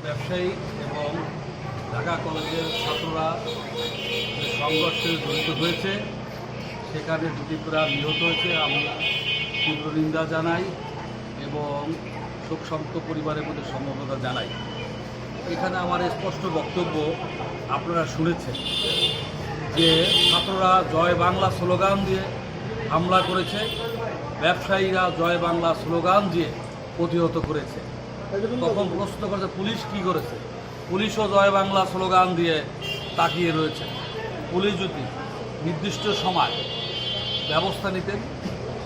ব্যবসায়ী এবং ঢাকা কলেজের ছাত্ররা যে সংঘর্ষে জড়িত হয়েছে সেখানে দুটি প্রাণ নিহত হয়েছে। আমি তীব্র নিন্দা জানাই এবং শোকসন্তপ্ত পরিবারের মধ্যে সমবেদনা জানাই। এখানে আমার স্পষ্ট বক্তব্য আপনারা শুনেছেন যে ছাত্ররা জয় বাংলা স্লোগান দিয়ে হামলা করেছে, ব্যবসায়ীরা জয় বাংলা স্লোগান দিয়ে প্রতিহত করেছে। তখন প্রশ্ন করেছে পুলিশ কী করেছে? পুলিশও জয় বাংলা স্লোগান দিয়ে তাকিয়ে রয়েছে। পুলিশ যদি নির্দিষ্ট সময় ব্যবস্থা নিতেন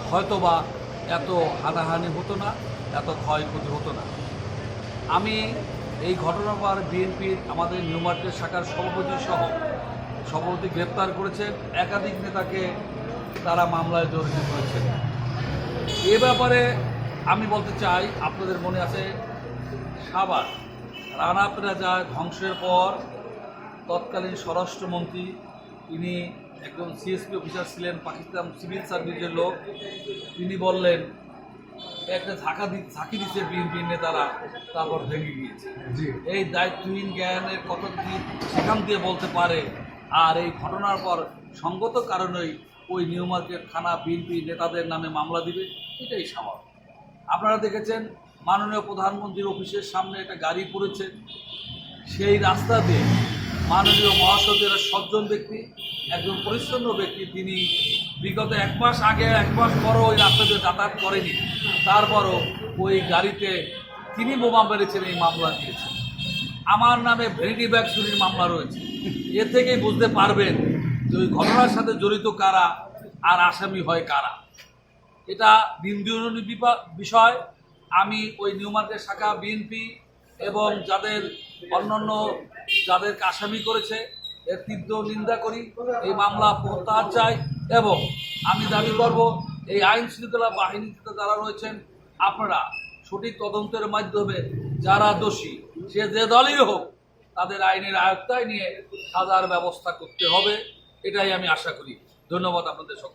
হয়তোবা এত হানাহানি হতো না, এত ক্ষয়ক্ষতি হতো না। আমি এই ঘটনার পর বিএনপির আমাদের নিউ মার্কেট শাখার সভাপতি গ্রেপ্তার করেছেন, একাধিক নেতাকে তারা মামলায় জড়িত করেছেন। এ ব্যাপারে আমি বলতে চাই, আপনাদের মনে আছে সাভার রানা প্লাজা ধ্বংসের পর তৎকালীন স্বরাষ্ট্রমন্ত্রী, তিনি একজন সিএসপি অফিসার ছিলেন, পাকিস্তান সিভিল সার্ভিসের লোক, তিনি বললেন একটা ঝাঁকি দিচ্ছে বিএনপি নেতারা, তারপর ভেঙে গিয়েছে। এই দায়িত্বহীন জ্ঞানের কথা কি সেখান দিয়ে বলতে পারে? আর এই ঘটনার পর সঙ্গত কারণেই ওই নিউ মার্কেট থানা বিএনপি নেতাদের নামে মামলা দিবে, এটাই স্বাভাবিক। আপনারা দেখেছেন মাননীয় প্রধানমন্ত্রীর অফিসের সামনে একটা গাড়ি পড়েছে, সেই রাস্তা দিয়ে মাননীয় মহাসচিবের সজ্জন ব্যক্তি, একজন পরিচ্ছন্ন ব্যক্তি, তিনি বিগত এক মাস আগে, এক মাস পরও ওই রাস্তা দিয়ে যাতায়াত করেনি, তারপরও ওই গাড়িতে তিনি বোমা মেরেছেন, এই মামলা দিয়েছেন। আমার নামে ভ্যানিটি ব্যাগ চুরির মামলা রয়েছে। এ থেকেই বুঝতে পারবেন যে ওই ঘটনার সাথে জড়িত কারা আর আসামি হয় কারা। এটা নিন্দনীয় বিষয়। আমি ওই নিউ মার্কেট শাখা বিএনপি এবং যাদেরকে আসামি করেছে এর তীব্র নিন্দা করি। এই মামলা প্রত্যাহার চাই এবং আমি দাবি করব এই আইন শৃঙ্খলা বাহিনীতে যারা রয়েছেন, আপনারা সঠিক তদন্তের মাধ্যমে যারা দোষী, সে যে দলই হোক, তাদের আইনের আয়ত্তায় নিয়ে সাজার ব্যবস্থা করতে হবে। এটাই আমি আশা করি। ধন্যবাদ আপনাদের সকল।